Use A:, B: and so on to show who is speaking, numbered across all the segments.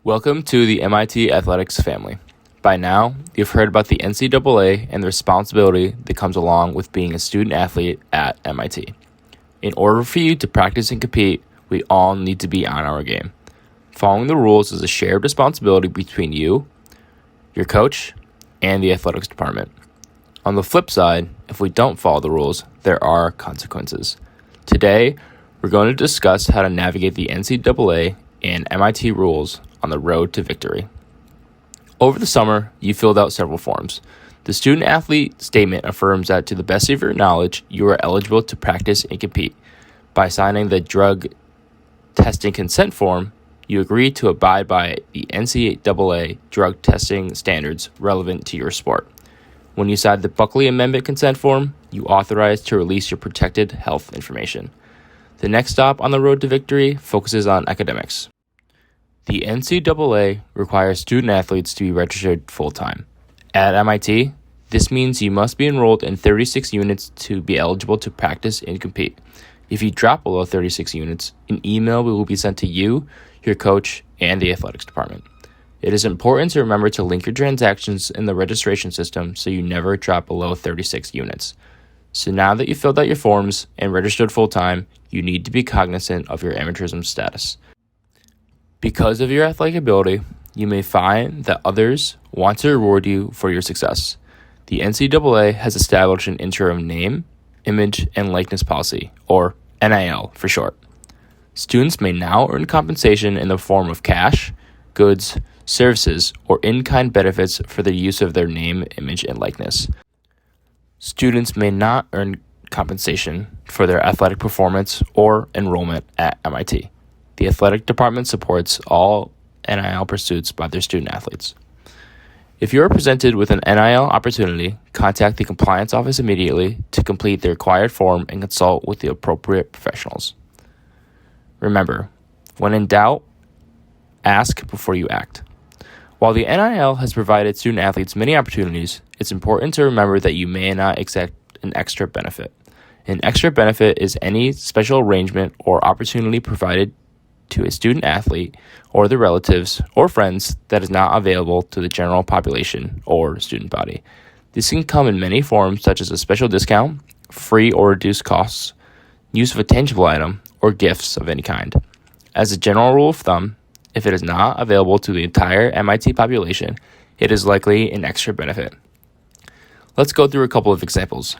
A: Welcome to the MIT Athletics family. By now, you've heard about the NCAA and the responsibility that comes along with being a student athlete at MIT. In order for you to practice and compete, we all need to be on our game. Following the rules is a shared responsibility between you, your coach, and the athletics department. On the flip side, if we don't follow the rules, there are consequences. Today, we're going to discuss how to navigate the NCAA and MIT rules on the road to victory. Over the summer, you filled out several forms. The student-athlete statement affirms that to the best of your knowledge, you are eligible to practice and compete. By signing the drug testing consent form, you agree to abide by the NCAA drug testing standards relevant to your sport. When you sign the Buckley Amendment consent form, you authorize to release your protected health information. The next stop on the road to victory focuses on academics. The NCAA requires student-athletes to be registered full-time. At MIT, this means you must be enrolled in 36 units to be eligible to practice and compete. If you drop below 36 units, an email will be sent to you, your coach, and the athletics department. It is important to remember to link your transactions in the registration system so you never drop below 36 units. So now that you've filled out your forms and registered full-time, you need to be cognizant of your amateurism status. Because of your athletic ability, you may find that others want to reward you for your success. The NCAA has established an interim name, image, and likeness policy, or NIL for short. Students may now earn compensation in the form of cash, goods, services, or in-kind benefits for the use of their name, image, and likeness. Students may not earn compensation for their athletic performance or enrollment at MIT. The athletic department supports all NIL pursuits by their student athletes. If you are presented with an NIL opportunity, contact the compliance office immediately to complete the required form and consult with the appropriate professionals. Remember, when in doubt, ask before you act. While the NIL has provided student athletes many opportunities, it's important to remember that you may not accept an extra benefit. An extra benefit is any special arrangement or opportunity provided to a student athlete or their relatives or friends that is not available to the general population or student body. This can come in many forms such as a special discount, free or reduced costs, use of a tangible item, or gifts of any kind. As a general rule of thumb, if it is not available to the entire MIT population, it is likely an extra benefit. Let's go through a couple of examples.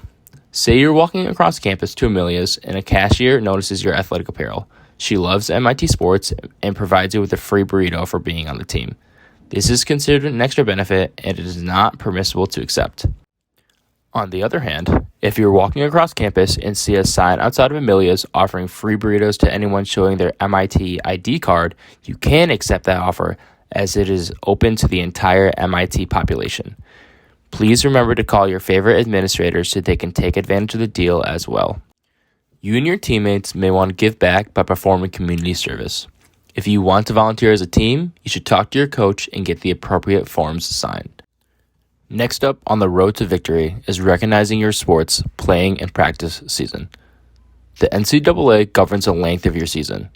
A: Say you're walking across campus to Amelia's and a cashier notices your athletic apparel. She loves MIT sports and provides you with a free burrito for being on the team. This is considered an extra benefit and it is not permissible to accept. On the other hand, if you're walking across campus and see a sign outside of Amelia's offering free burritos to anyone showing their MIT ID card, you can accept that offer as it is open to the entire MIT population. Please remember to call your favorite administrators so they can take advantage of the deal as well. You and your teammates may want to give back by performing community service. If you want to volunteer as a team, you should talk to your coach and get the appropriate forms signed. Next up on the road to victory is recognizing your sports playing and practice season. The NCAA governs the length of your season.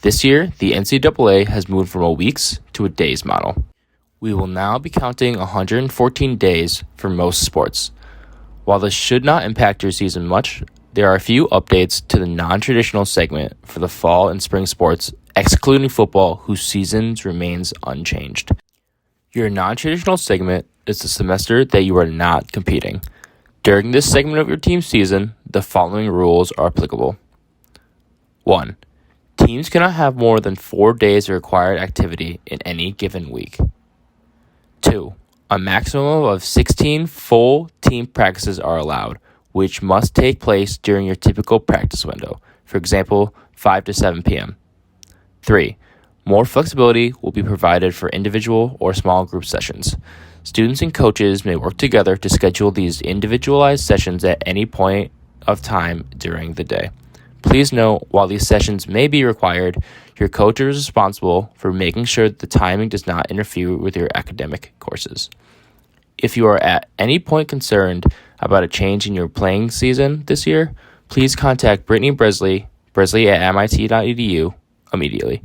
A: This year, the NCAA has moved from a weeks to a days model. We will now be counting 114 days for most sports. While this should not impact your season much, there are a few updates to the non-traditional segment for the fall and spring sports, excluding football, whose seasons remains unchanged. Your non-traditional segment is the semester that you are not competing. During this segment of your team season, the following rules are applicable. 1. Teams cannot have more than 4 days of required activity in any given week. 2. A maximum of 16 full team practices are allowed, which must take place during your typical practice window, for example, 5 to 7 p.m. 3. More flexibility will be provided for individual or small group sessions. Students and coaches may work together to schedule these individualized sessions at any point of time during the day. Please note, while these sessions may be required, your coach is responsible for making sure that the timing does not interfere with your academic courses. If you are at any point concerned about a change in your playing season this year, please contact Brittany Bresley at mit.edu immediately.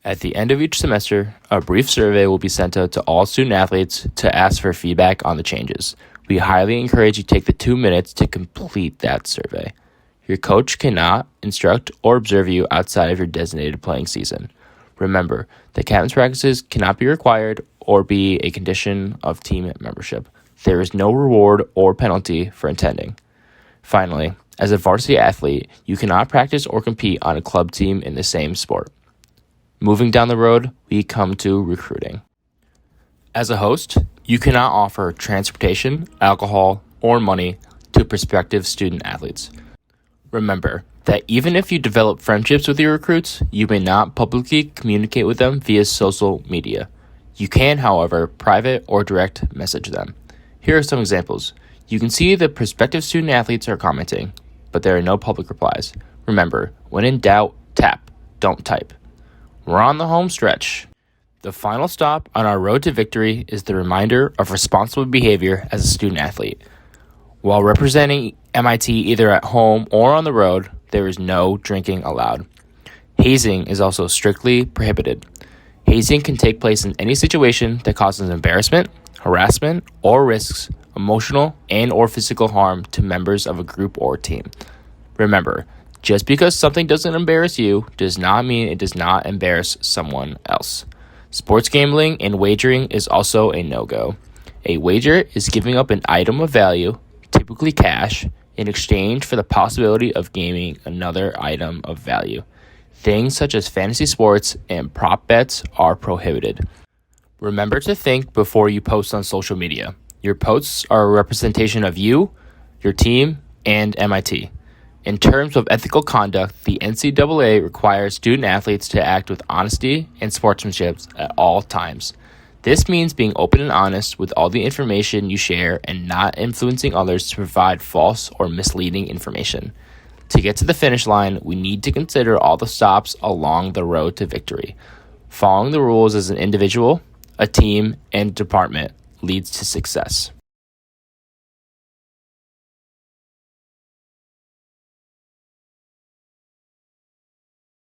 A: At the end of each semester, a brief survey will be sent out to all student athletes to ask for feedback on the changes. We highly encourage you to take the 2 minutes to complete that survey. Your coach cannot instruct or observe you outside of your designated playing season. Remember that captain's practices cannot be required or be a condition of team membership. There is no reward or penalty for attending. Finally, as a varsity athlete, you cannot practice or compete on a club team in the same sport. Moving down the road, we come to recruiting. As a host, you cannot offer transportation, alcohol, or money to prospective student athletes. Remember that even if you develop friendships with your recruits, you may not publicly communicate with them via social media. You can, however, private or direct message them. Here are some examples. You can see the prospective student athletes are commenting, but there are no public replies. Remember, when in doubt, tap, don't type. We're on the home stretch. The final stop on our road to victory is the reminder of responsible behavior as a student athlete. While representing MIT either at home or on the road, there is no drinking allowed. Hazing is also strictly prohibited. Hazing can take place in any situation that causes embarrassment, harassment, or risks emotional and or physical harm to members of a group or team. Remember, just because something doesn't embarrass you does not mean it does not embarrass someone else. Sports gambling and wagering is also a no-go. A wager is giving up an item of value, typically cash, in exchange for the possibility of gaining another item of value. Things such as fantasy sports and prop bets are prohibited. Remember to think before you post on social media. Your posts are a representation of you, your team, and MIT. In terms of ethical conduct, the NCAA requires student athletes to act with honesty and sportsmanship at all times. This means being open and honest with all the information you share and not influencing others to provide false or misleading information. To get to the finish line, we need to consider all the stops along the road to victory. Following the rules as an individual, a team, and department leads to success.